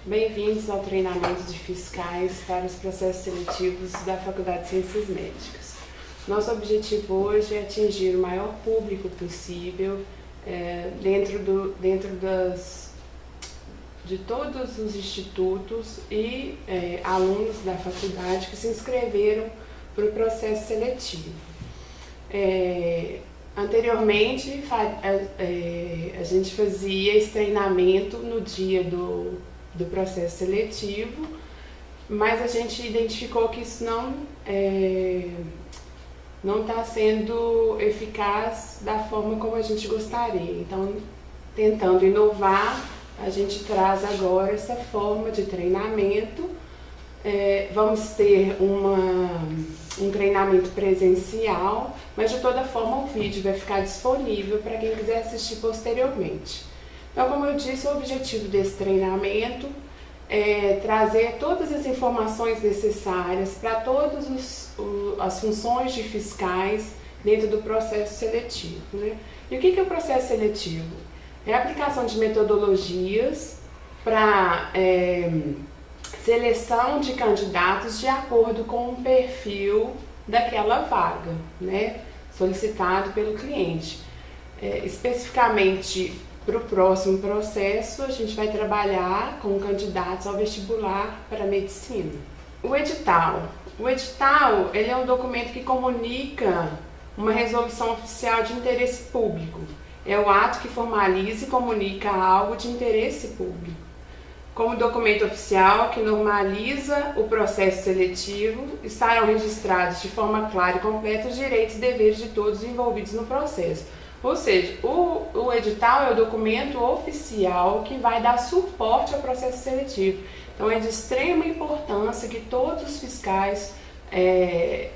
Bem-vindos ao treinamento de fiscais para os processos seletivos da Faculdade de Ciências Médicas. Nosso objetivo hoje é atingir o maior público possível de todos os institutos e alunos da faculdade que se inscreveram para o processo seletivo. Anteriormente, a gente fazia esse treinamento no dia do processo seletivo, mas a gente identificou que isso não está sendo eficaz da forma como a gente gostaria. Então, tentando inovar, a gente traz agora essa forma de treinamento. Vamos ter um treinamento presencial, mas de toda forma o vídeo vai ficar disponível para quem quiser assistir posteriormente. Então, como eu disse, o objetivo desse treinamento é trazer todas as informações necessárias para todas as funções de fiscais dentro do processo seletivo, né? E o que é o processo seletivo? É a aplicação de metodologias para seleção de candidatos de acordo com o perfil daquela vaga, né, solicitado pelo cliente. Especificamente para o próximo processo, a gente vai trabalhar com candidatos ao vestibular para medicina. O edital ele é um documento que comunica uma resolução oficial de interesse público. É o ato que formaliza e comunica algo de interesse público. Como documento oficial que normaliza o processo seletivo, estarão registrados de forma clara e completa os direitos e deveres de todos os envolvidos no processo. Ou seja, o edital é o documento oficial que vai dar suporte ao processo seletivo. Então é de extrema importância que todos os fiscais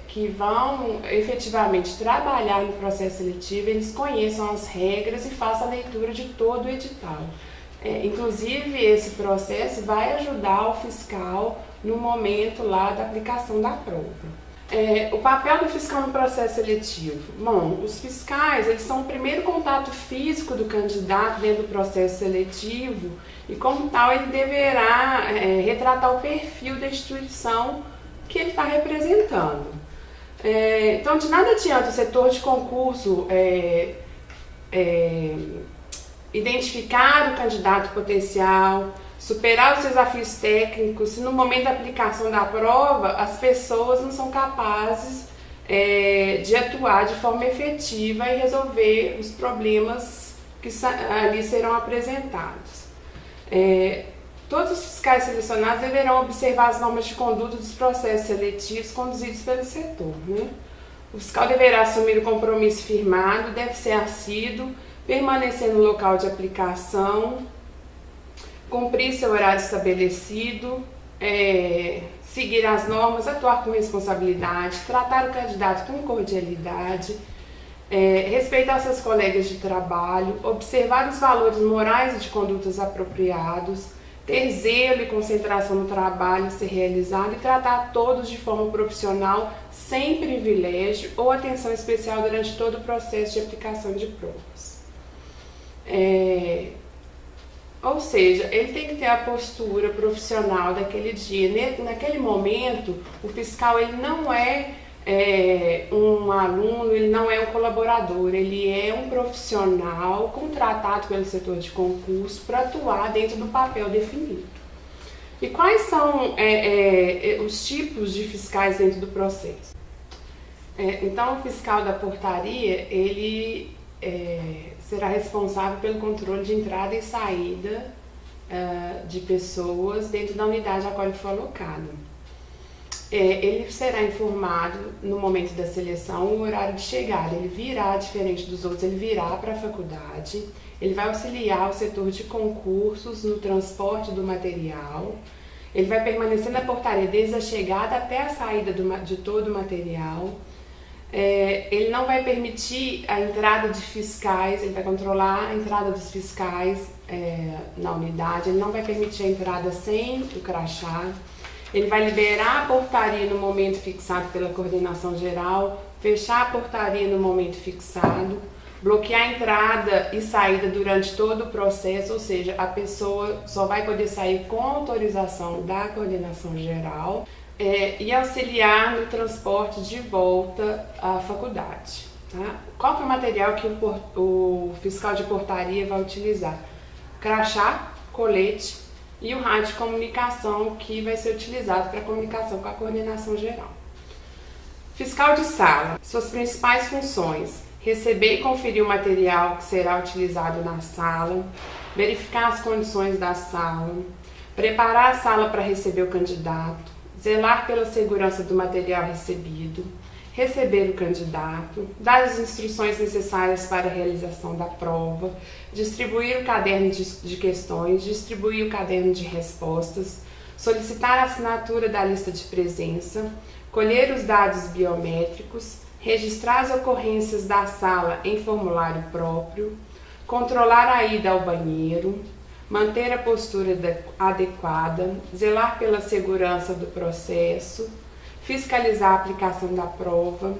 que vão efetivamente trabalhar no processo seletivo, eles conheçam as regras e façam a leitura de todo o edital. Inclusive, esse processo vai ajudar o fiscal no momento lá da aplicação da prova. O papel do fiscal no processo seletivo. Bom, os fiscais, eles são o primeiro contato físico do candidato dentro do processo seletivo e, como tal, ele deverá retratar o perfil da instituição que ele está representando. Então, de nada adianta o setor de concurso identificar o candidato potencial, superar os desafios técnicos, se no momento da aplicação da prova as pessoas não são capazes de atuar de forma efetiva e resolver os problemas que ali serão apresentados. Todos os fiscais selecionados deverão observar as normas de conduta dos processos seletivos conduzidos pelo setor, né? O fiscal deverá assumir o compromisso firmado, deve ser assíduo, permanecer no local de aplicação, cumprir seu horário estabelecido, seguir as normas, atuar com responsabilidade, tratar o candidato com cordialidade, respeitar seus colegas de trabalho, observar os valores morais e de condutas apropriados, ter zelo e concentração no trabalho a ser realizado e tratar todos de forma profissional, sem privilégio ou atenção especial durante todo o processo de aplicação de provas. Ou seja, ele tem que ter a postura profissional daquele dia. Naquele momento, o fiscal ele não é um aluno, ele não é um colaborador, ele é um profissional contratado pelo setor de concurso para atuar dentro do papel definido. E quais são os tipos de fiscais dentro do processo? Então, o fiscal da portaria, ele será responsável pelo controle de entrada e saída de pessoas dentro da unidade a qual ele for alocado. Ele será informado no momento da seleção o horário de chegada. Ele virá, diferente dos outros, ele virá para a faculdade, ele vai auxiliar o setor de concursos no transporte do material, ele vai permanecer na portaria desde a chegada até a saída de todo o material. Ele não vai permitir a entrada de fiscais, ele vai controlar a entrada dos fiscais na unidade, ele não vai permitir a entrada sem o crachá, ele vai liberar a portaria no momento fixado pela coordenação geral, fechar a portaria no momento fixado, bloquear a entrada e saída durante todo o processo, ou seja, a pessoa só vai poder sair com autorização da coordenação geral, e auxiliar no transporte de volta à faculdade. Tá? Qual que é o material que o fiscal de portaria vai utilizar? Crachá, colete e o rádio de comunicação, que vai ser utilizado para comunicação com a coordenação geral. Fiscal de sala, suas principais funções: receber e conferir o material que será utilizado na sala, verificar as condições da sala, preparar a sala para receber o candidato, zelar pela segurança do material recebido, receber o candidato, dar as instruções necessárias para a realização da prova, distribuir o caderno de questões, distribuir o caderno de respostas, solicitar a assinatura da lista de presença, colher os dados biométricos, registrar as ocorrências da sala em formulário próprio, controlar a ida ao banheiro, manter a postura adequada, zelar pela segurança do processo, fiscalizar a aplicação da prova,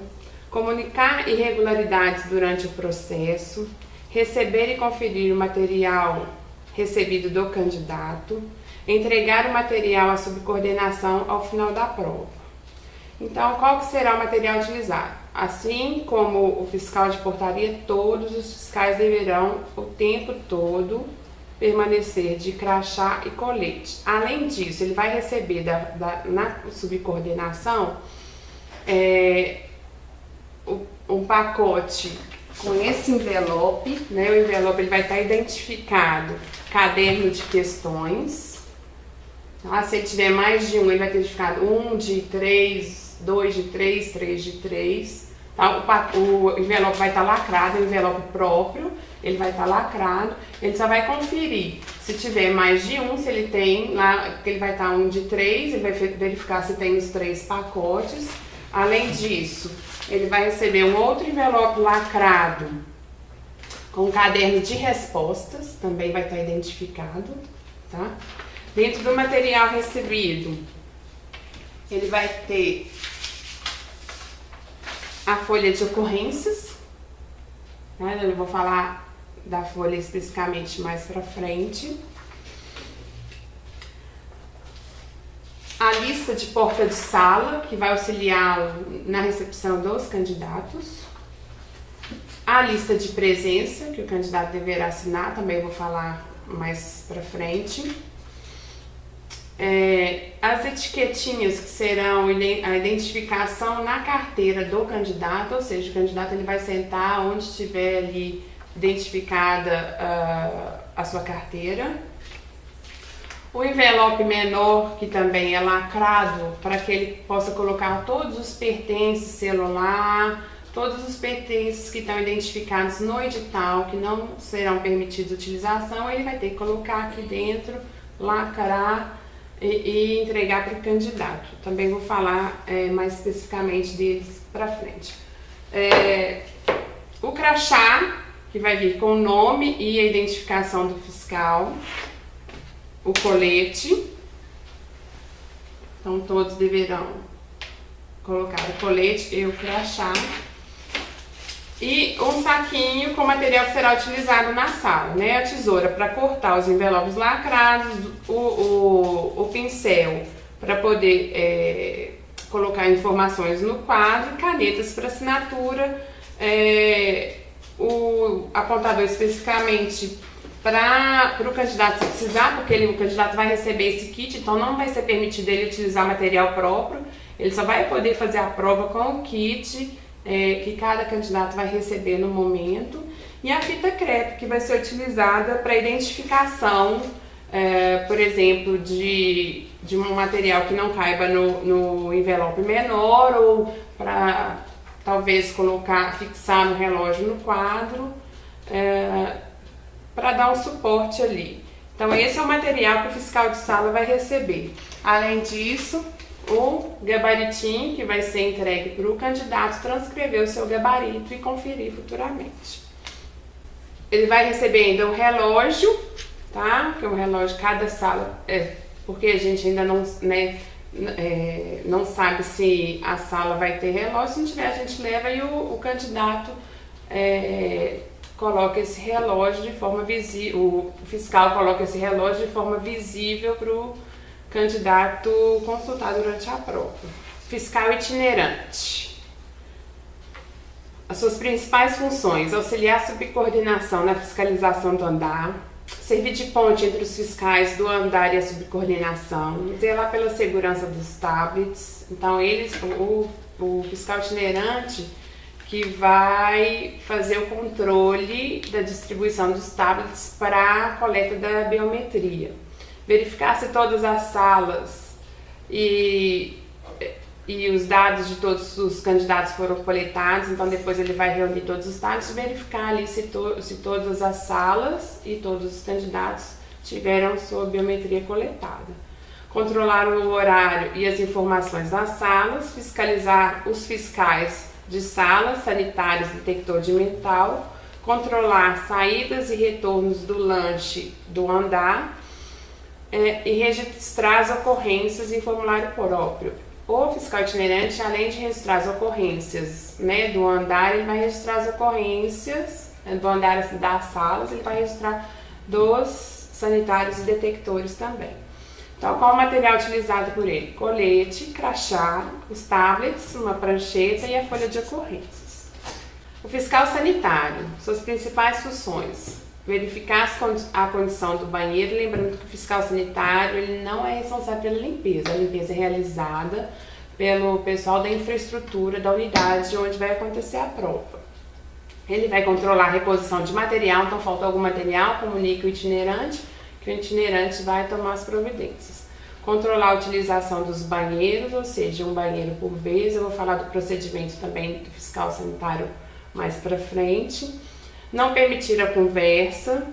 comunicar irregularidades durante o processo, receber e conferir o material recebido do candidato, entregar o material à subcoordenação ao final da prova. Então, qual que será o material utilizado? Assim como o fiscal de portaria, todos os fiscais deverão o tempo todo permanecer de crachá e colete. Além disso, ele vai receber na subcoordenação um pacote com esse envelope, né? O envelope ele vai estar identificado caderno de questões. Tá? Se ele tiver mais de um, ele vai ter identificado 1 de 3, 2 de 3, 3 de 3. Tá? O envelope vai estar lacrado, é um envelope próprio, ele vai estar lacrado. Ele só vai conferir se tiver mais de um, se ele tem lá, ele vai estar 1 de 3, ele vai verificar se tem os 3 pacotes. Além disso, ele vai receber um outro envelope lacrado com um caderno de respostas, também vai estar identificado, tá? Dentro do material recebido, ele vai ter a folha de ocorrências, né? Eu vou falar da folha especificamente mais para frente. A lista de porta de sala, que vai auxiliar na recepção dos candidatos. A lista de presença, que o candidato deverá assinar, também vou falar mais para frente. As etiquetinhas, que serão a identificação na carteira do candidato, ou seja, o candidato ele vai sentar onde estiver ali identificada a sua carteira. O envelope menor, que também é lacrado, para que ele possa colocar todos os pertences, celular, todos os pertences que estão identificados no edital, que não serão permitidos utilização, ele vai ter que colocar aqui dentro, lacrar e entregar para o candidato. Também vou falar mais especificamente deles para frente. O crachá, que vai vir com o nome e a identificação do fiscal. O colete, então todos deverão colocar o colete e o crachá. E um saquinho com material que será utilizado na sala, né? A tesoura para cortar os envelopes lacrados, o pincel para poder colocar informações no quadro, canetas para assinatura, o apontador especificamente para o candidato se precisar, porque o candidato vai receber esse kit, então não vai ser permitido ele utilizar material próprio, ele só vai poder fazer a prova com o kit que cada candidato vai receber no momento. E a fita crepe, que vai ser utilizada para identificação, por exemplo, de um material que não caiba no envelope menor, ou para talvez fixar no relógio no quadro, para dar um suporte ali. Então esse é o material que o fiscal de sala vai receber. Além disso, o gabaritinho, que vai ser entregue para o candidato transcrever o seu gabarito e conferir futuramente. Ele vai receber ainda um relógio, tá? Que é um relógio de cada sala, porque a gente ainda não, não sabe se a sala vai ter relógio. Se não tiver, a gente leva e o candidato coloca esse relógio de forma visível, o fiscal coloca esse relógio de forma visível para o candidato consultar durante a prova. Fiscal itinerante. As suas principais funções: auxiliar a subcoordenação na fiscalização do andar, servir de ponte entre os fiscais do andar e a subcoordenação, zelar pela segurança dos tablets. Então, o fiscal itinerante que vai fazer o controle da distribuição dos tablets para a coleta da biometria. Verificar se todas as salas e os dados de todos os candidatos foram coletados. Então depois ele vai reunir todos os dados e verificar ali se todas as salas e todos os candidatos tiveram sua biometria coletada. Controlar o horário e as informações das salas, fiscalizar os fiscais de salas, sanitários, detector de metal, controlar saídas e retornos do lanche do andar e registrar as ocorrências em formulário próprio. O fiscal itinerante, além de registrar as ocorrências, né, do andar, ele vai registrar as ocorrências do andar das salas, ele vai registrar dos sanitários e detectores também. Então, qual o material utilizado por ele? Colete, crachá, os tablets, uma prancheta e a folha de ocorrências. O fiscal sanitário, suas principais funções: verificar a condição do banheiro, lembrando que o fiscal sanitário ele não é responsável pela limpeza. A limpeza é realizada pelo pessoal da infraestrutura da unidade onde vai acontecer a prova. Ele vai controlar a reposição de material, então falta algum material, comunique o itinerante, que o itinerante vai tomar as providências. Controlar a utilização dos banheiros, ou seja, um banheiro por vez. Eu vou falar do procedimento também do fiscal sanitário mais para frente. Não permitir a conversa.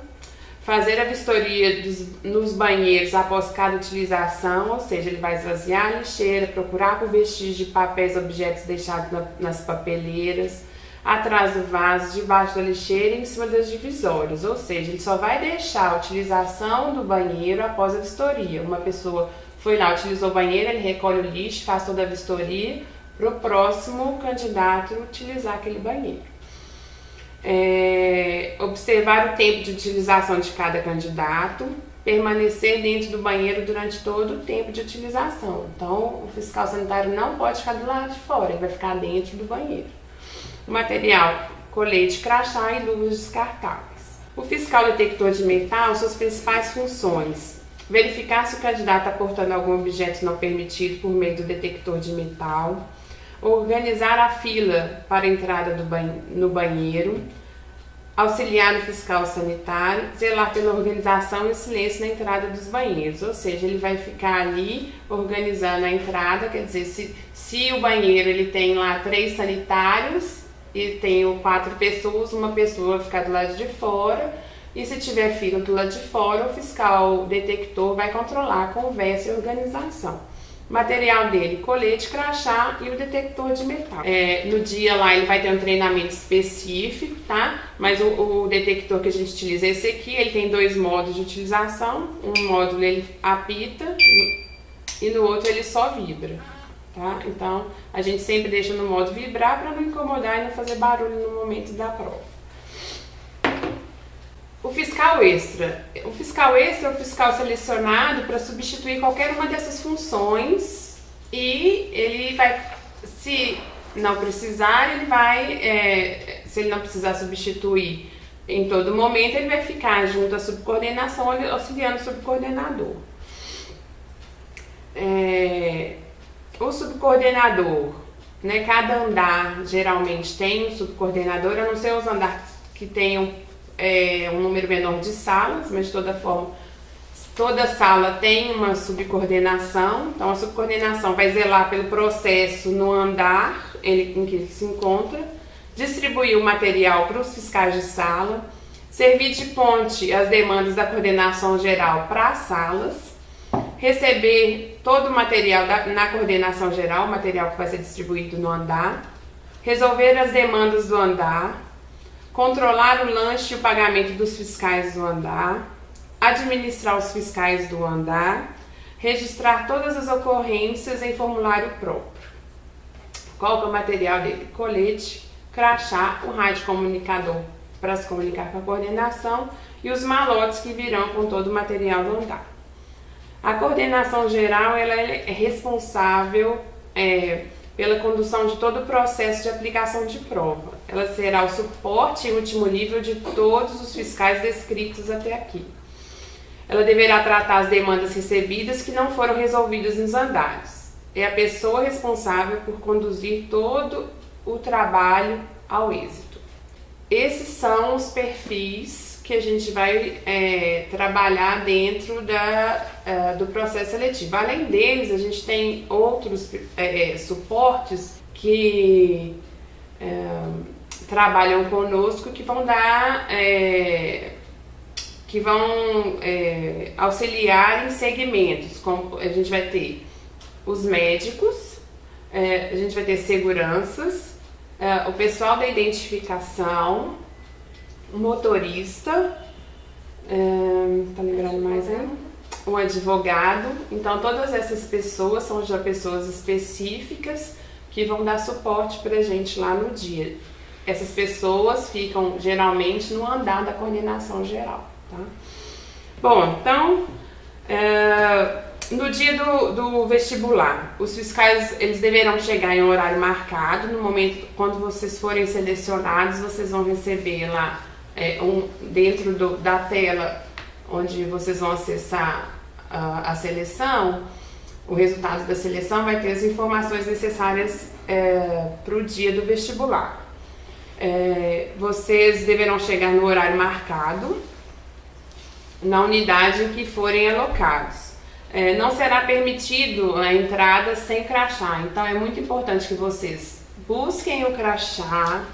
Fazer a vistoria nos banheiros após cada utilização, ou seja, ele vai esvaziar a lixeira, procurar por vestígios de papéis, objetos deixados nas papeleiras, atrás do vaso, debaixo da lixeira e em cima das divisórias. Ou seja, ele só vai deixar a utilização do banheiro após a vistoria. Uma pessoa foi lá, utilizou o banheiro, ele recolhe o lixo, faz toda a vistoria para o próximo candidato utilizar aquele banheiro. Observar o tempo de utilização de cada candidato, permanecer dentro do banheiro durante todo o tempo de utilização. Então, o fiscal sanitário não pode ficar do lado de fora, ele vai ficar dentro do banheiro. O material: colete, crachá e luvas descartáveis. O fiscal detector de metal, suas principais funções: verificar se o candidato está portando algum objeto não permitido por meio do detector de metal, organizar a fila para a entrada no banheiro, auxiliar no fiscal sanitário, zelar pela organização e silêncio na entrada dos banheiros. Ou seja, ele vai ficar ali organizando a entrada, quer dizer, se o banheiro ele tem lá 3 sanitários e tem 4 pessoas, uma pessoa vai ficar do lado de fora, e se tiver fila do lado de fora, o fiscal detector vai controlar a conversa e organização. Material dele: colete, crachá e o detector de metal. No dia lá ele vai ter um treinamento específico, tá? Mas o detector que a gente utiliza é esse aqui, ele tem 2 modos de utilização. Um módulo ele apita e no outro ele só vibra, tá? Então a gente sempre deixa no modo vibrar para não incomodar e não fazer barulho no momento da prova. O fiscal extra. O fiscal extra é o fiscal selecionado para substituir qualquer uma dessas funções e ele vai, se não precisar, se ele não precisar substituir em todo momento, ele vai ficar junto à subcoordenação, auxiliando o subcoordenador. O subcoordenador, né, cada andar geralmente tem um subcoordenador, a não ser os andares que tenham um número menor de salas, mas de toda forma, toda sala tem uma subcoordenação. Então a subcoordenação vai zelar pelo processo no andar em que ele se encontra, distribuir o material para os fiscais de sala, servir de ponte às demandas da coordenação geral para as salas, receber todo o material na coordenação geral, o material que vai ser distribuído no andar, resolver as demandas do andar, controlar o lanche e o pagamento dos fiscais do andar, administrar os fiscais do andar, registrar todas as ocorrências em formulário próprio. Qual que é o material dele? Colete, crachá, o rádio comunicador para se comunicar com a coordenação, e os malotes que virão com todo o material do andar. A coordenação geral ela é responsável pela condução de todo o processo de aplicação de prova. Ela será o suporte e último nível de todos os fiscais descritos até aqui. Ela deverá tratar as demandas recebidas que não foram resolvidas nos andares. É a pessoa responsável por conduzir todo o trabalho ao êxito. Esses são os perfis que a gente vai trabalhar dentro do processo seletivo. Além deles, a gente tem outros suportes que trabalham conosco, que vão dar, auxiliar em segmentos, como a gente vai ter os médicos, a gente vai ter seguranças, o pessoal da identificação, o motorista, tá lembrando mais aí? Um advogado. Então todas essas pessoas são já pessoas específicas que vão dar suporte pra gente lá no dia. Essas pessoas ficam geralmente no andar da coordenação geral, tá? Bom, então no dia do vestibular, os fiscais eles deverão chegar em um horário marcado. No momento, quando vocês forem selecionados, vocês vão receber lá dentro da tela onde vocês vão acessar a seleção, o resultado da seleção vai ter as informações necessárias para o dia do vestibular. Vocês deverão chegar no horário marcado na unidade em que forem alocados. Não será permitido a entrada sem crachá, então é muito importante que vocês busquem o crachá,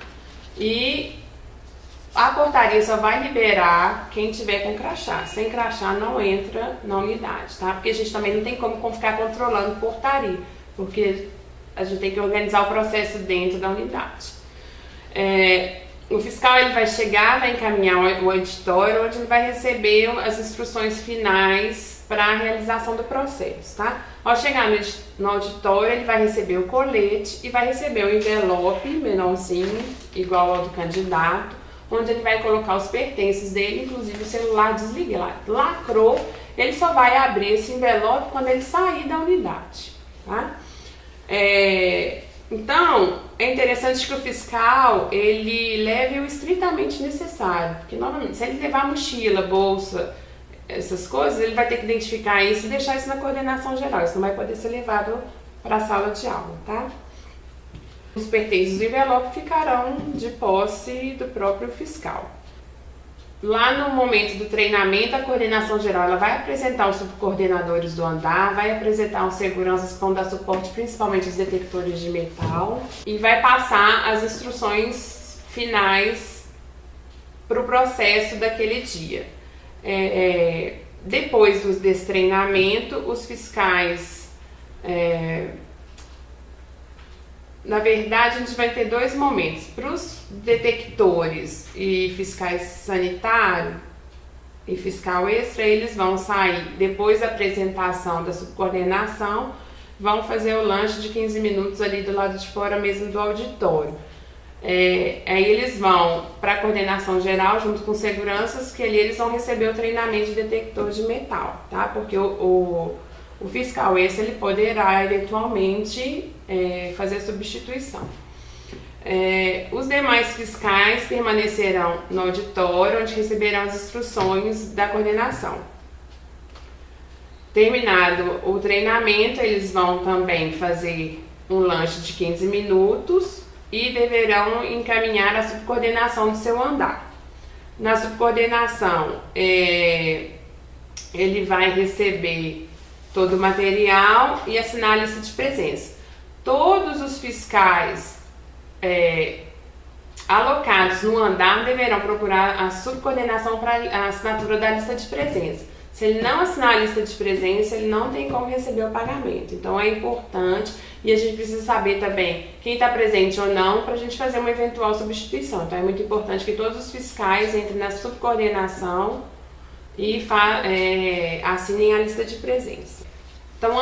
e a portaria só vai liberar quem tiver com crachá. Sem crachá não entra na unidade, tá? Porque a gente também não tem como ficar controlando portaria, porque a gente tem que organizar o processo dentro da unidade. O fiscal ele vai chegar, vai encaminhar o auditório, onde ele vai receber as instruções finais para a realização do processo, tá? Ao chegar no auditório, ele vai receber o colete e vai receber o envelope menorzinho, igual ao do candidato, onde ele vai colocar os pertences dele, inclusive o celular desligado. Lacrou, ele só vai abrir esse envelope quando ele sair da unidade, tá? Então, é interessante que o fiscal, ele leve o estritamente necessário, porque, novamente, se ele levar mochila, bolsa, essas coisas, ele vai ter que identificar isso e deixar isso na coordenação geral. Isso não vai poder ser levado para a sala de aula, tá? Os pertences do envelope ficarão de posse do próprio fiscal. Lá no momento do treinamento, a coordenação geral ela vai apresentar os subcoordenadores do andar, vai apresentar os seguranças que vão dar suporte, principalmente os detectores de metal, e vai passar as instruções finais para o processo daquele dia. Depois desse treinamento, os fiscais... Na verdade, a gente vai ter dois momentos. Para os detectores e fiscais sanitário e fiscal extra, eles vão sair depois da apresentação da subcoordenação, vão fazer o lanche de 15 minutos ali do lado de fora mesmo do auditório. Aí eles vão para a coordenação geral junto com seguranças, que ali eles vão receber o treinamento de detector de metal, tá? Porque o fiscal extra ele poderá eventualmente fazer substituição. Os demais fiscais permanecerão no auditório, onde receberão as instruções da coordenação. Terminado o treinamento, eles vão também fazer um lanche de 15 minutos e deverão encaminhar a subcoordenação do seu andar. Na subcoordenação, ele vai receber todo o material e assinar a lista de presença. Todos os fiscais alocados no andar deverão procurar a subcoordenação para a assinatura da lista de presença. Se ele não assinar a lista de presença, ele não tem como receber o pagamento. Então é importante, e a gente precisa saber também quem está presente ou não para a gente fazer uma eventual substituição. Então é muito importante que todos os fiscais entrem na subcoordenação e assinem a lista de presença. Então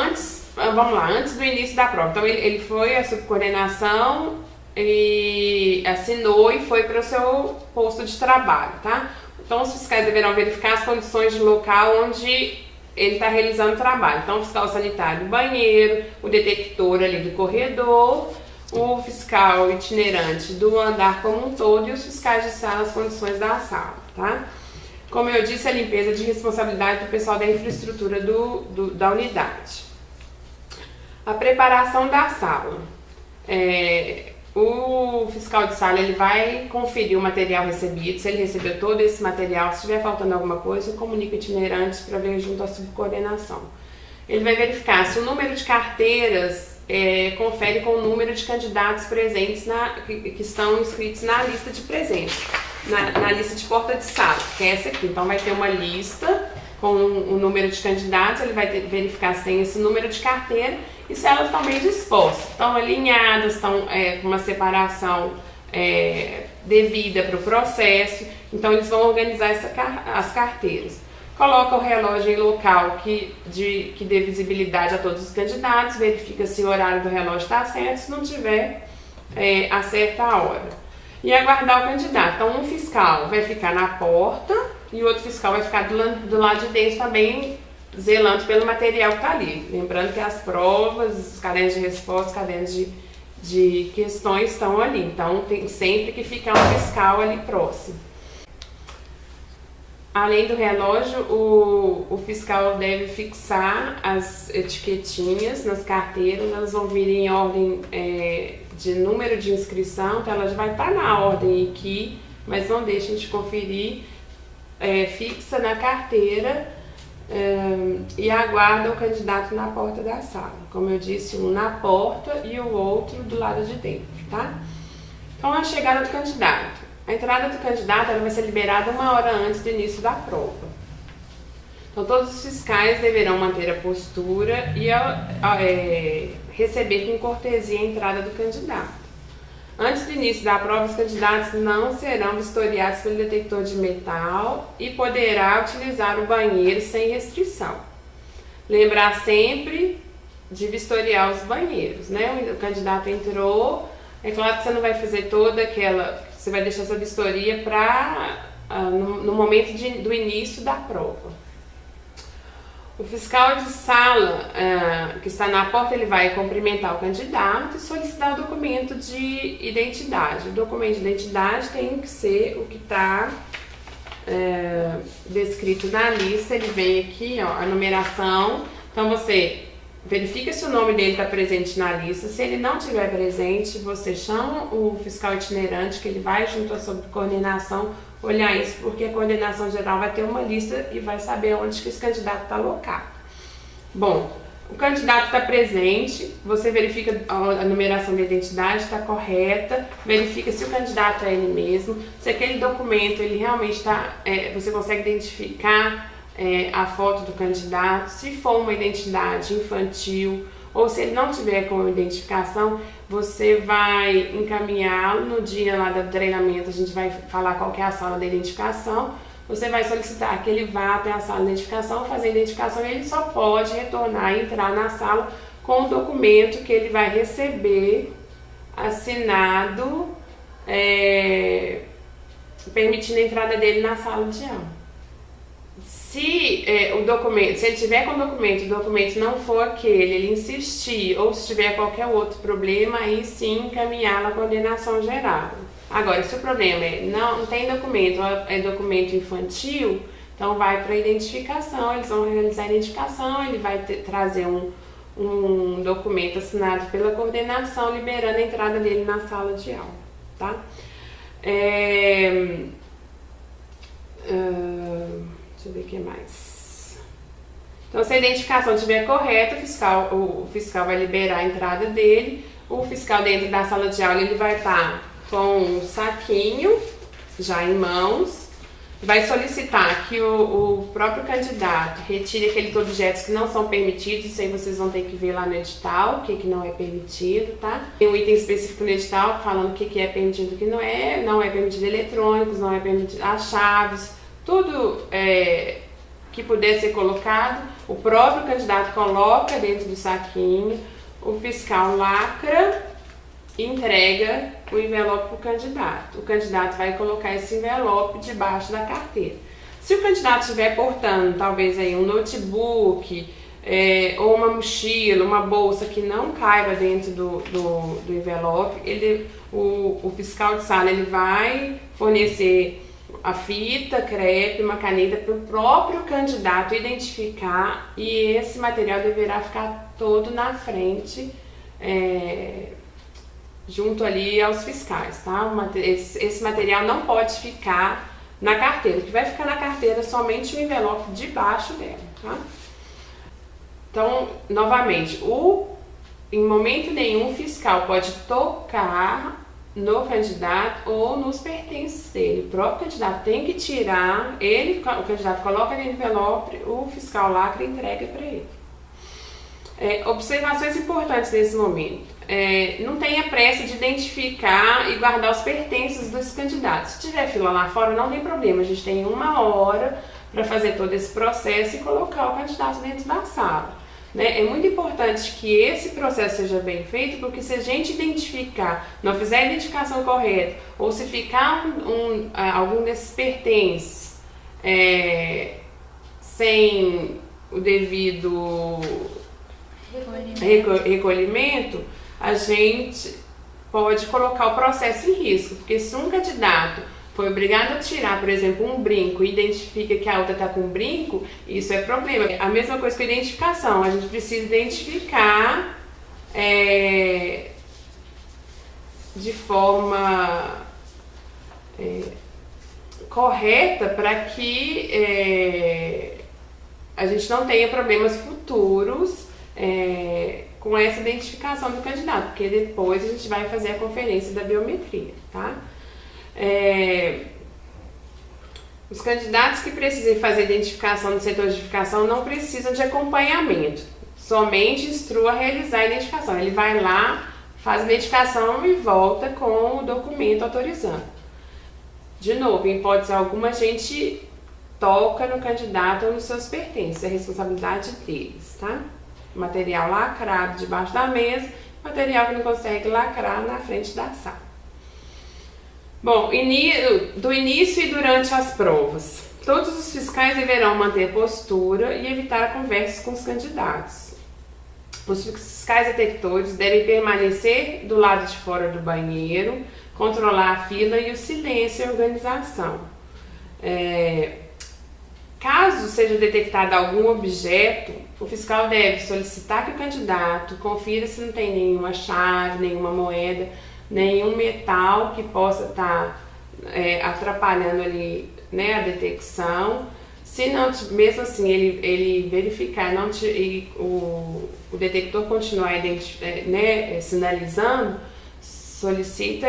vamos lá, antes do início da prova. Então ele foi a subcoordenação, e assinou e foi para o seu posto de trabalho, tá? Então os fiscais deverão verificar as condições de local onde ele está realizando o trabalho. Então o fiscal sanitário do banheiro, o detector ali do corredor, o fiscal itinerante do andar como um todo e os fiscais de sala, as condições da sala, tá? Como eu disse, a limpeza é de responsabilidade do pessoal da infraestrutura da unidade. A preparação da sala. O fiscal de sala ele vai conferir o material recebido, se ele recebeu todo esse material, se estiver faltando alguma coisa, comunica o itinerante para ver junto à subcoordenação. Ele vai verificar se o número de carteiras confere com o número de candidatos presentes que estão inscritos na lista de presentes, na lista de porta de sala, que é essa aqui. Então vai ter uma lista com o número de candidatos, ele vai verificar se tem esse número de carteira e se elas estão bem dispostas, estão alinhadas, estão com uma separação devida para o processo. Então eles vão organizar as carteiras. Coloca o relógio em local que dê visibilidade a todos os candidatos, verifica se o horário do relógio está certo, se não tiver, acerta a hora. E aguardar o candidato. Então um fiscal vai ficar na porta e o outro fiscal vai ficar do lado de dentro também, zelando pelo material que está ali. Lembrando que as provas, os cadernos de resposta, os cadernos de questões estão ali. Então tem sempre que ficar um fiscal ali próximo. Além do relógio, o fiscal deve fixar as etiquetinhas nas carteiras, elas vão vir em ordem de número de inscrição, então ela já vai estar na ordem aqui, mas não deixem de conferir, fixa na carteira e aguarda o candidato na porta da sala. Como eu disse, um na porta e o outro do lado de dentro, tá? Então, a chegada do candidato. A entrada do candidato ela vai ser liberada 1 hora antes do início da prova. Então, todos os fiscais deverão manter a postura e receber com cortesia a entrada do candidato. Antes do início da prova, os candidatos não serão vistoriados pelo detector de metal e poderá utilizar o banheiro sem restrição. Lembrar sempre de vistoriar os banheiros, né? O candidato entrou, é claro que você não vai fazer toda aquela... Você vai deixar essa vistoria para no momento do início da prova. O fiscal de sala que está na porta, ele vai cumprimentar o candidato e solicitar o documento de identidade. O documento de identidade tem que ser o que está descrito na lista. Ele vem aqui, ó, a numeração. Então você verifica se o nome dele está presente na lista. Se ele não estiver presente, você chama o fiscal itinerante, que ele vai junto à subcoordenação olhar isso, porque a coordenação geral vai ter uma lista e vai saber onde que esse candidato está alocado. Bom, o candidato está presente, você verifica a numeração da identidade está correta, verifica se o candidato é ele mesmo, se aquele documento ele realmente está, você consegue identificar a foto do candidato, se for uma identidade infantil ou se ele não tiver com identificação, você vai encaminhá-lo no dia lá do treinamento, a gente vai falar qual que é a sala da identificação, você vai solicitar que ele vá até a sala de identificação, fazer a identificação e ele só pode retornar e entrar na sala com o documento que ele vai receber assinado, permitindo a entrada dele na sala de aula. Se ele tiver com o documento não for aquele, ele insistir, ou se tiver qualquer outro problema, aí sim encaminhar na coordenação geral. Agora, se o problema não tem documento, é documento infantil, então vai para a identificação, eles vão realizar a identificação, ele vai trazer um documento assinado pela coordenação, liberando a entrada dele na sala de aula, tá? Deixa eu ver o que mais. Então, se a identificação estiver correta, o fiscal vai liberar a entrada dele. O fiscal dentro da sala de aula ele vai estar com um saquinho já em mãos. Vai solicitar que o próprio candidato retire aqueles objetos que não são permitidos. Isso aí vocês vão ter que ver lá no edital, o que não é permitido, tá? Tem um item específico no edital falando o que é permitido e o que não é permitido eletrônicos, não é permitido as chaves. Tudo que puder ser colocado, o próprio candidato coloca dentro do saquinho, o fiscal lacra entrega o envelope para o candidato. O candidato vai colocar esse envelope debaixo da carteira. Se o candidato estiver portando talvez aí um notebook, ou uma mochila, uma bolsa que não caiba dentro do envelope, o fiscal de sala ele vai fornecer a fita, crepe, uma caneta para o próprio candidato identificar, e esse material deverá ficar todo na frente, junto ali aos fiscais, tá? Esse material não pode ficar na carteira. O que vai ficar na carteira é somente o envelope debaixo dela, tá? Então, novamente, em momento nenhum o fiscal pode tocar no candidato ou nos pertences dele. O próprio candidato tem que tirar, o candidato coloca no envelope, o fiscal lacra e entrega para ele. Observações importantes nesse momento. Não tenha pressa de identificar e guardar os pertences dos candidatos. Se tiver fila lá fora, não tem problema. A gente tem 1 hora para fazer todo esse processo e colocar o candidato dentro da sala. É muito importante que esse processo seja bem feito, porque se a gente identificar, não fizer a identificação correta, ou se ficar algum desses pertences sem o devido recolhimento, a gente pode colocar o processo em risco, porque se um candidato foi obrigado a tirar, por exemplo, um brinco e identifica que a outra está com um brinco, isso é problema. A mesma coisa com a identificação, a gente precisa identificar de forma correta para que a gente não tenha problemas futuros com essa identificação do candidato, porque depois a gente vai fazer a conferência da biometria, tá? Os candidatos que precisem fazer identificação no setor de identificação não precisam de acompanhamento, somente instrua a realizar a identificação. Ele vai lá, faz a identificação e volta com o documento autorizando. De novo, em hipótese alguma, a gente toca no candidato ou nos seus pertences, é responsabilidade deles, tá? Material lacrado debaixo da mesa, material que não consegue lacrar na frente da sala. Bom, do início e durante as provas, todos os fiscais deverão manter postura e evitar conversas com os candidatos. Os fiscais detectores devem permanecer do lado de fora do banheiro, controlar a fila e o silêncio e a organização. Caso seja detectado algum objeto, o fiscal deve solicitar que o candidato confira se não tem nenhuma chave, nenhuma moeda, nenhum metal que possa estar atrapalhando ali, né, a detecção. Se não, mesmo assim, ele verificar e o detector continuar sinalizando, solicita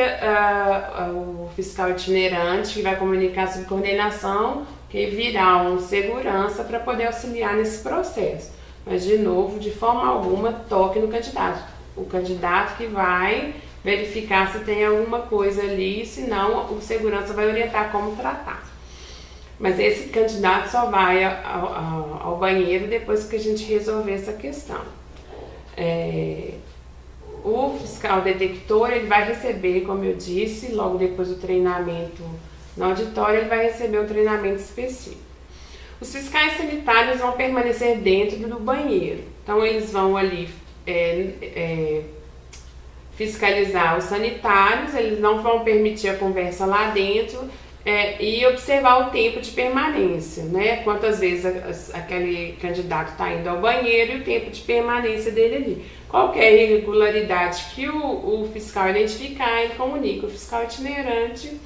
o fiscal itinerante, que vai comunicar a subcoordenação, que virá um segurança para poder auxiliar nesse processo. Mas, de novo, de forma alguma, toque no candidato. O candidato que vai verificar se tem alguma coisa ali, senão o segurança vai orientar como tratar. Mas esse candidato só vai ao banheiro depois que a gente resolver essa questão. O fiscal detector, ele vai receber, como eu disse, logo depois do treinamento no auditório, ele vai receber um treinamento específico. Os fiscais sanitários vão permanecer dentro do banheiro. Então, eles vão ali fiscalizar os sanitários, eles não vão permitir a conversa lá dentro e observar o tempo de permanência, né? Quantas vezes aquele candidato está indo ao banheiro e o tempo de permanência dele ali. Qualquer irregularidade que o fiscal identificar, ele comunica o fiscal itinerante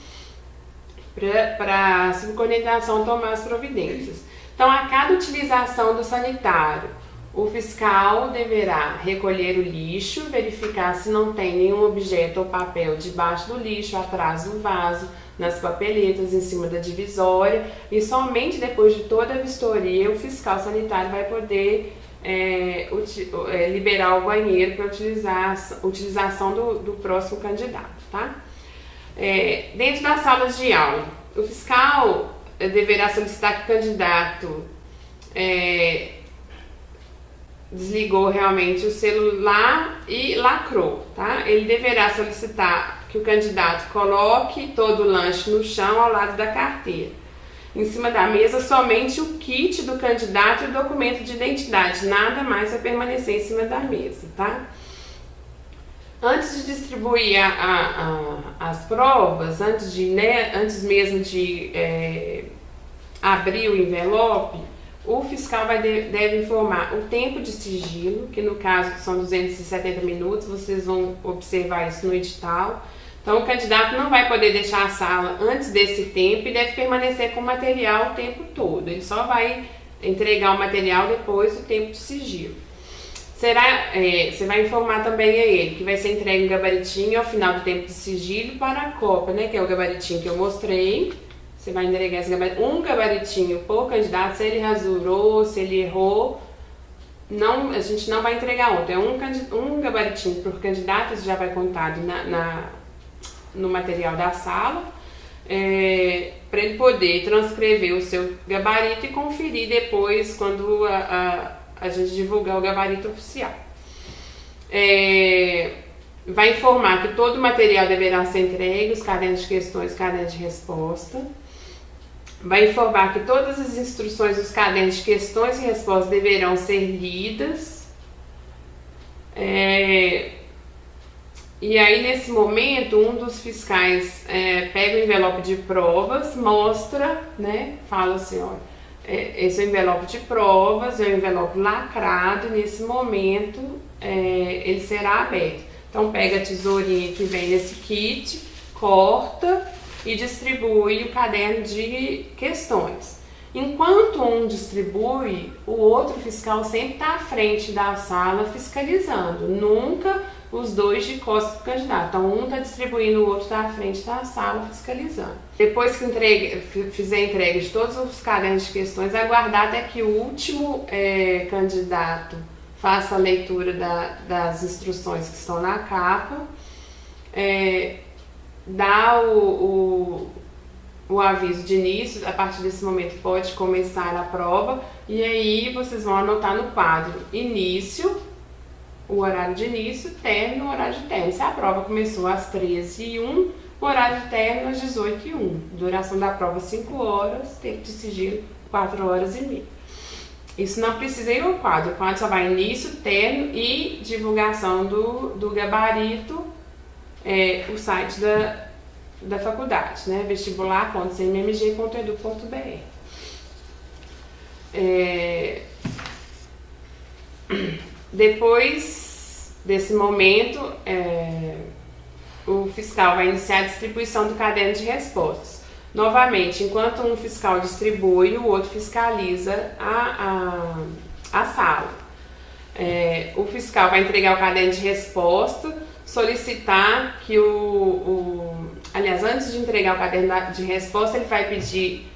para a subcoordenação tomar as providências. Então, a cada utilização do sanitário, o fiscal deverá recolher o lixo, verificar se não tem nenhum objeto ou papel debaixo do lixo, atrás do vaso, nas papeletas, em cima da divisória, e somente depois de toda a vistoria o fiscal sanitário vai poder liberar o banheiro para utilização do próximo candidato, tá? Dentro das salas de aula, o fiscal deverá solicitar que o candidato desligou realmente o celular e lacrou, tá? Ele deverá solicitar que o candidato coloque todo o lanche no chão ao lado da carteira. Em cima da mesa, somente o kit do candidato e o documento de identidade. Nada mais vai permanecer em cima da mesa, tá? Antes de distribuir as provas, antes mesmo de abrir o envelope, o fiscal deve informar o tempo de sigilo, que no caso são 270 minutos, vocês vão observar isso no edital. Então, o candidato não vai poder deixar a sala antes desse tempo e deve permanecer com o material o tempo todo. Ele só vai entregar o material depois do tempo de sigilo. Você vai informar também a ele que vai ser entregue um gabaritinho ao final do tempo de sigilo para a cópia, né? Que é o gabaritinho que eu mostrei. Você vai entregar um gabaritinho por candidato. Se ele rasurou, se ele errou, a gente não vai entregar outro. É um gabaritinho por candidato, isso já vai contado no material da sala, para ele poder transcrever o seu gabarito e conferir depois quando a gente divulgar o gabarito oficial. Vai informar que todo o material deverá ser entregue, os cadernos de questões, cadernos de resposta. Vai informar que todas as instruções dos cadernos de questões e respostas deverão ser lidas. E aí, nesse momento, um dos fiscais pega o envelope de provas, mostra, né? Fala assim, olha, esse é o envelope de provas, é o envelope lacrado, e nesse momento ele será aberto. Então, pega a tesourinha que vem nesse kit, corta e distribui o caderno de questões. Enquanto um distribui, o outro fiscal sempre está à frente da sala fiscalizando, nunca os dois de costas do candidato. Então, um está distribuindo, o outro está à frente da sala fiscalizando. Depois que fizer a entrega de todos os cadernos de questões, aguardar até que o último candidato faça a leitura das instruções que estão na capa, dá o aviso de início. A partir desse momento pode começar a prova, e aí vocês vão anotar no quadro início, o horário de início, término, o horário de término. Se a prova começou às 13h01, o horário de término às 18h01. Duração da prova 5 horas, tempo de sigilo 4 horas e meia. Isso não precisa ir ao quadro. O quadro só vai início, término e divulgação do gabarito, o site da faculdade, né? vestibular.cmmg.edu.br. Depois desse momento, o fiscal vai iniciar a distribuição do caderno de respostas. Novamente, enquanto um fiscal distribui, o outro fiscaliza a sala. O fiscal vai entregar o caderno de resposta, solicitar que aliás, antes de entregar o caderno de resposta, ele vai pedir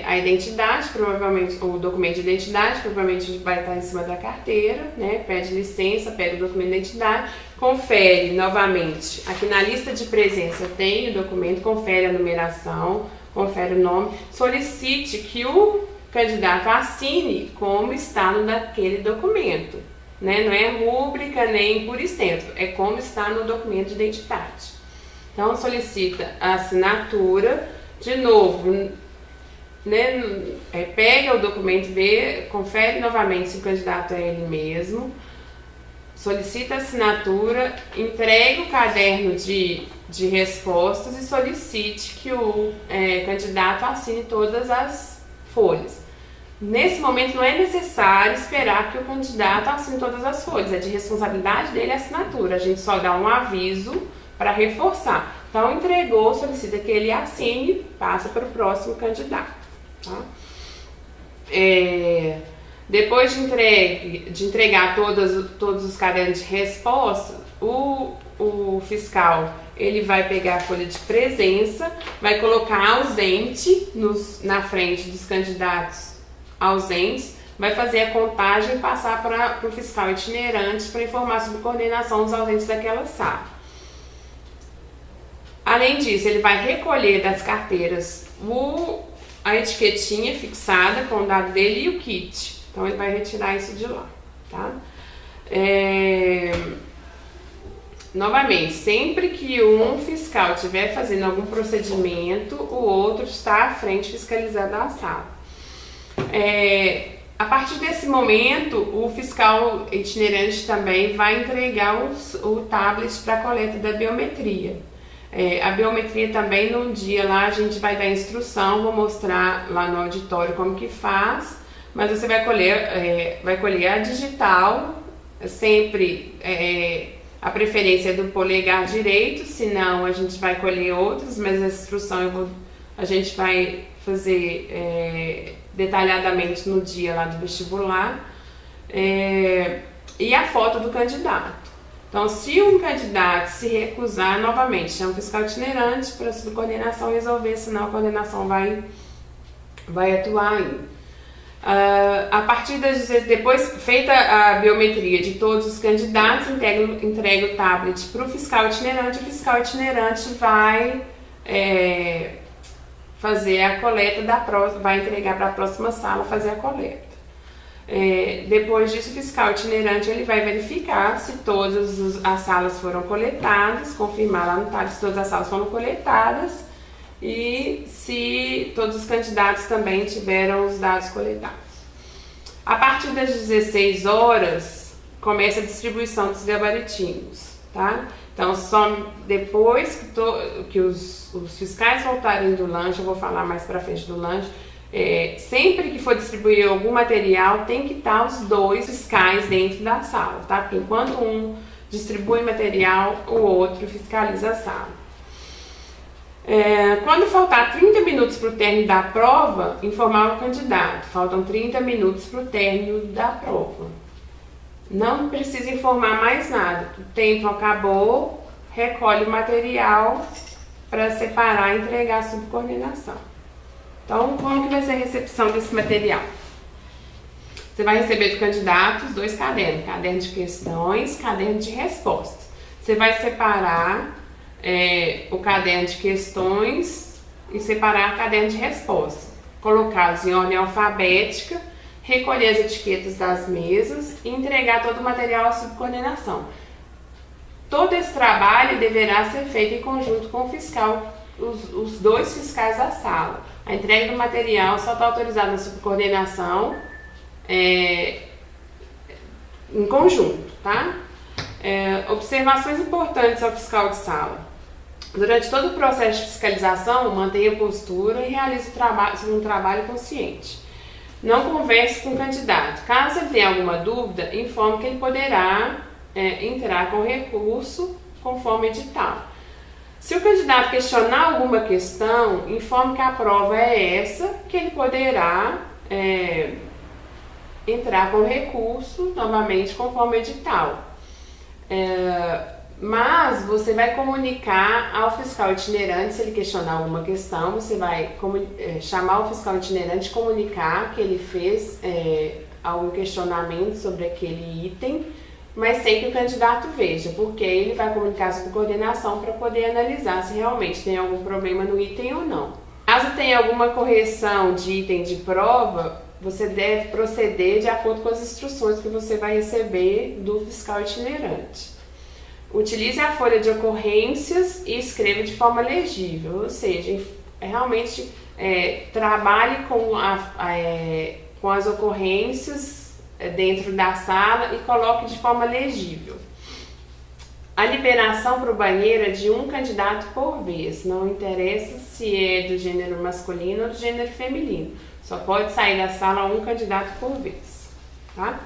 a identidade, provavelmente o documento de identidade, provavelmente vai estar em cima da carteira, né? Pede licença, pega o documento de identidade, confere novamente. Aqui na lista de presença tem o documento, confere a numeração, confere o nome, solicite que o candidato assine como está no daquele documento, né? Não é rúbrica nem por extenso, é como está no documento de identidade. Então, solicita a assinatura, de novo, né? Pega o documento, vê, confere novamente se o candidato é ele mesmo, solicita a assinatura, entrega o caderno de respostas e solicite que o candidato assine todas as folhas. Nesse momento não é necessário esperar que o candidato assine todas as folhas, é de responsabilidade dele a assinatura, a gente só dá um aviso para reforçar. Então, entregou, solicita que ele assine, passa para o próximo candidato. Tá? Depois de entregar todos os cadernos de resposta, o fiscal ele vai pegar a folha de presença, vai colocar ausente na frente dos candidatos ausentes, vai fazer a contagem e passar para o fiscal itinerante para informar sobre a coordenação dos ausentes daquela sala. Além disso, ele vai recolher das carteiras a etiquetinha fixada com o dado dele e o kit. Então, ele vai retirar isso de lá. tá? Novamente, sempre que um fiscal estiver fazendo algum procedimento, o outro está à frente fiscalizando a sala. A partir desse momento, o fiscal itinerante também vai entregar o tablet para a coleta da biometria. A biometria também, num dia lá, a gente vai dar instrução, vou mostrar lá no auditório como que faz, mas você vai colher a digital, sempre a preferência é do polegar direito, senão a gente vai colher outros, mas essa instrução a gente vai fazer detalhadamente no dia lá do vestibular, e a foto do candidato. Então, se um candidato se recusar, novamente, chama o fiscal itinerante para a subcoordenação resolver, senão a coordenação vai atuar ainda. A partir depois feita a biometria de todos os candidatos, entrega o tablet para o fiscal itinerante vai fazer a coleta vai entregar para a próxima sala fazer a coleta. Depois disso, o fiscal itinerante ele vai verificar se todas as salas foram coletadas, confirmar lá no tablet se todas as salas foram coletadas e se todos os candidatos também tiveram os dados coletados. A partir das 16 horas, começa a distribuição dos gabaritinhos, tá? Então, só depois que os fiscais voltarem do lanche, eu vou falar mais pra frente do lanche, sempre que for distribuir algum material, tem que estar os dois fiscais dentro da sala, tá? Porque enquanto um distribui material, o outro fiscaliza a sala. Quando faltar 30 minutos para o término da prova, informar o candidato. Faltam 30 minutos para o término da prova. Não precisa informar mais nada. O tempo acabou, recolhe o material para separar e entregar a subcoordenação. Então, como que vai ser a recepção desse material? Você vai receber do candidato os dois cadernos, caderno de questões, caderno de respostas. Você vai separar o caderno de questões e separar o caderno de respostas, colocá-los em ordem alfabética, recolher as etiquetas das mesas e entregar todo o material à subcoordenação. Todo esse trabalho deverá ser feito em conjunto com o fiscal, os dois fiscais da sala. A entrega do material só está autorizada na subcoordenação em conjunto, tá? Observações importantes ao fiscal de sala. Durante todo o processo de fiscalização, mantenha a postura e realize um trabalho consciente. Não converse com o candidato. Caso ele tenha alguma dúvida, informe que ele poderá entrar com recurso conforme edital. Se o candidato questionar alguma questão, informe que a prova é essa, que ele poderá entrar com recurso novamente conforme edital. Mas você vai comunicar ao fiscal itinerante, se ele questionar alguma questão, você vai chamar o fiscal itinerante e comunicar que ele fez algum questionamento sobre aquele item, mas sem que o candidato veja, porque ele vai comunicar a subcoordenação para poder analisar se realmente tem algum problema no item ou não. Caso tenha alguma correção de item de prova, você deve proceder de acordo com as instruções que você vai receber do fiscal itinerante. Utilize a folha de ocorrências e escreva de forma legível, ou seja, realmente trabalhe com as ocorrências dentro da sala e coloque de forma legível. A liberação para o banheiro é de um candidato por vez, não interessa se é do gênero masculino ou do gênero feminino, só pode sair da sala um candidato por vez, tá?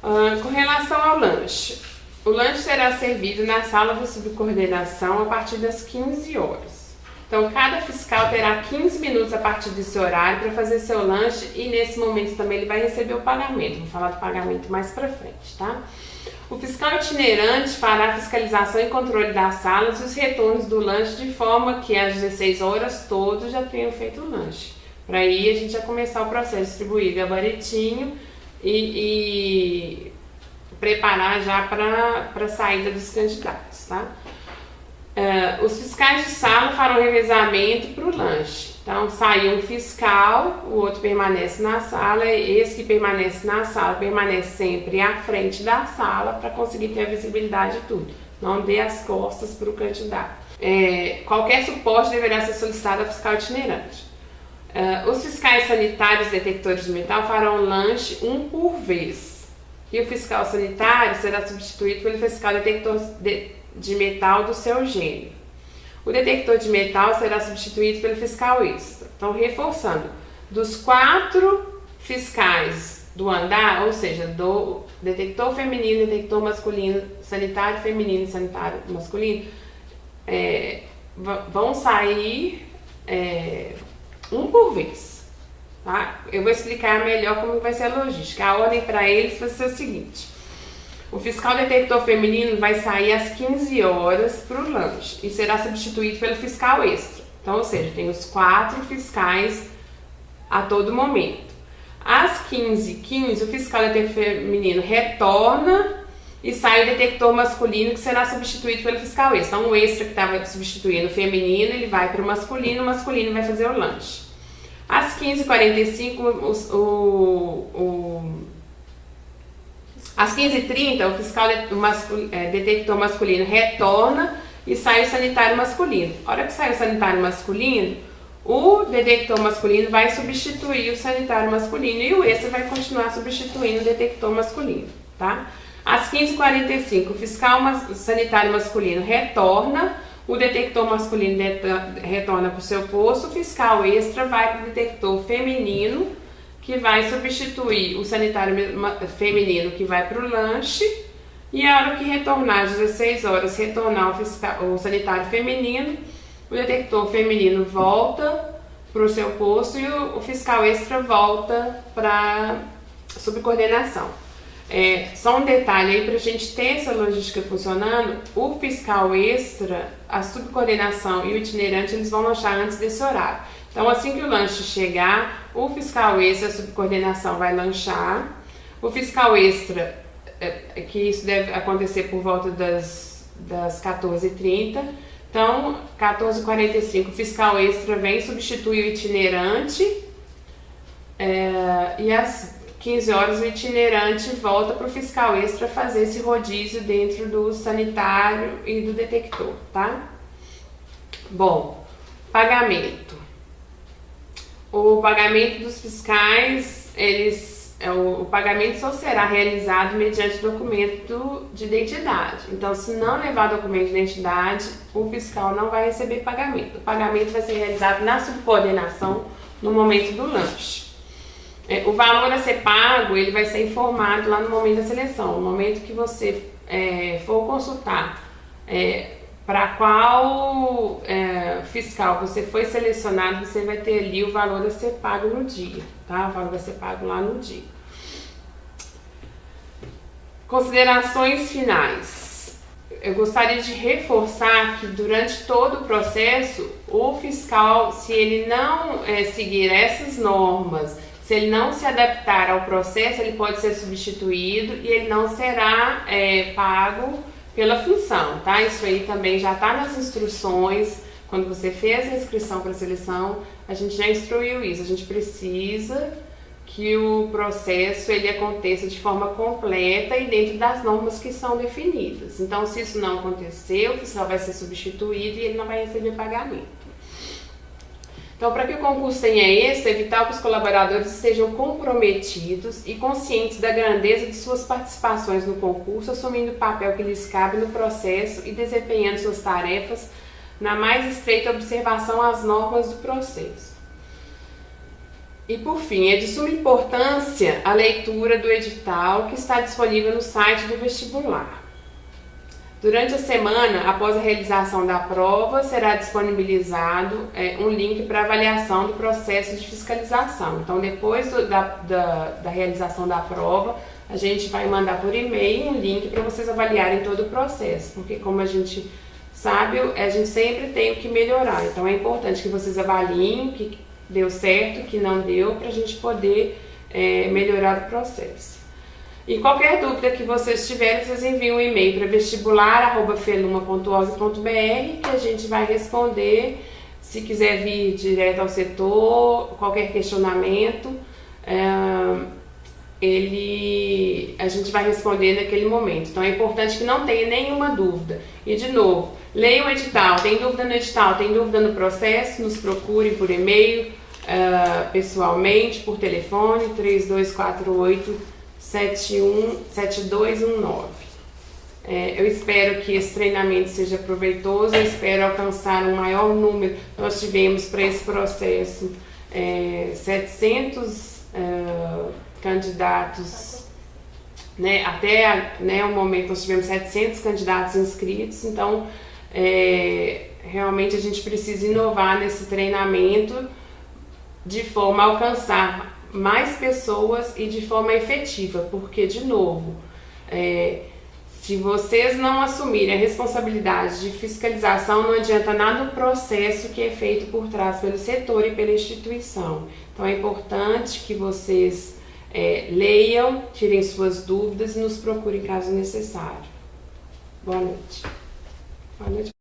Com relação ao lanche, o lanche será servido na sala da subcoordenação a partir das 15 horas. Então, cada fiscal terá 15 minutos a partir desse horário para fazer seu lanche e nesse momento também ele vai receber o pagamento. Vou falar do pagamento mais para frente, tá? O fiscal itinerante fará a fiscalização e controle das salas e os retornos do lanche de forma que às 16 horas todos já tenham feito o lanche. Para aí a gente já começar o processo de distribuir gabaritinho e preparar já para a saída dos candidatos, tá? Os fiscais de sala farão revezamento para o lanche. Então, sai um fiscal, o outro permanece na sala, e esse que permanece na sala permanece sempre à frente da sala para conseguir ter a visibilidade de tudo. Não dê as costas para o candidato. Qualquer suporte deverá ser solicitado ao fiscal itinerante. Os fiscais sanitários detectores de metal farão lanche um por vez. E o fiscal sanitário será substituído pelo fiscal detector de metal do seu gênero. O detector de metal será substituído pelo fiscal extra. Então, reforçando, dos 4 fiscais do andar, ou seja, do detector feminino, detector masculino, sanitário feminino e sanitário masculino, vão sair um por vez. Tá? Eu vou explicar melhor como vai ser a logística. A ordem para eles vai ser o seguinte: o fiscal detector feminino vai sair às 15 horas para o lanche e será substituído pelo fiscal extra. Então, ou seja, tem os 4 fiscais a todo momento. Às 15h15, o fiscal detector feminino retorna e sai o detector masculino, que será substituído pelo fiscal extra. Então, o extra que estava substituindo o feminino, ele vai para o masculino vai fazer o lanche. Às 15h45, às 15h30, o fiscal detector masculino retorna e sai o sanitário masculino. A hora que sai o sanitário masculino, o detector masculino vai substituir o sanitário masculino e o extra vai continuar substituindo o detector masculino, tá? Às 15h45, o fiscal sanitário masculino retorna, o detector masculino retorna para o seu posto, o fiscal extra vai para o detector feminino, que vai substituir o sanitário feminino que vai para o lanche, e a hora que retornar às 16 horas, retornar o sanitário feminino, o detector feminino volta para o seu posto e o fiscal extra volta para subcoordenação. Só um detalhe aí para a gente ter essa logística funcionando: o fiscal extra, a subcoordenação e o itinerante, eles vão lanchar antes desse horário. Então, assim que o lanche chegar, o fiscal extra, a subcoordenação, vai lanchar. O fiscal extra, que isso deve acontecer por volta das 14h30. Então, 14h45, o fiscal extra vem substituir o itinerante. E às 15 horas, o itinerante volta para o fiscal extra fazer esse rodízio dentro do sanitário e do detector, tá? Bom, pagamento. O pagamento dos fiscais, o pagamento só será realizado mediante documento de identidade. Então, se não levar documento de identidade, o fiscal não vai receber pagamento. O pagamento vai ser realizado na subcoordenação no momento do lanche. O valor a ser pago, ele vai ser informado lá no momento da seleção. No momento que você for consultar para qual fiscal você foi selecionado, você vai ter ali o valor a ser pago no dia, tá? O valor vai ser pago lá no dia. Considerações finais. Eu gostaria de reforçar que durante todo o processo, o fiscal, se ele não seguir essas normas, se ele não se adaptar ao processo, ele pode ser substituído e ele não será pago pela função, tá? Isso aí também já está nas instruções. Quando você fez a inscrição para a seleção, a gente já instruiu isso. A gente precisa que o processo ele aconteça de forma completa e dentro das normas que são definidas. Então, se isso não acontecer, o fiscal vai ser substituído e ele não vai receber pagamento. Então, para que o concurso tenha êxito, é vital que os colaboradores estejam comprometidos e conscientes da grandeza de suas participações no concurso, assumindo o papel que lhes cabe no processo e desempenhando suas tarefas na mais estreita observação às normas do processo. E, por fim, é de suma importância a leitura do edital que está disponível no site do vestibular. Durante a semana, após a realização da prova, será disponibilizado um link para avaliação do processo de fiscalização. Então, depois da realização da prova, a gente vai mandar por e-mail um link para vocês avaliarem todo o processo, porque como a gente sabe, a gente sempre tem o que melhorar. Então, é importante que vocês avaliem o que deu certo, o que não deu, para a gente poder melhorar o processo. E qualquer dúvida que vocês tiverem, vocês enviam um e-mail para vestibular@feluma.org.br que a gente vai responder. Se quiser vir direto ao setor, qualquer questionamento, a gente vai responder naquele momento. Então é importante que não tenha nenhuma dúvida. E de novo, leiam o edital. Tem dúvida no edital, tem dúvida no processo, nos procurem por e-mail, pessoalmente, por telefone, 3248-7219. Eu espero que esse treinamento seja proveitoso, eu espero alcançar um maior número. Nós tivemos para esse processo 700 candidatos, né? Até o momento nós tivemos 700 candidatos inscritos, então realmente a gente precisa inovar nesse treinamento de forma a alcançar mais pessoas e de forma efetiva, porque, de novo, se vocês não assumirem a responsabilidade de fiscalização, não adianta nada o processo que é feito por trás pelo setor e pela instituição. Então é importante que vocês leiam, tirem suas dúvidas e nos procurem caso necessário. Boa noite. Boa noite.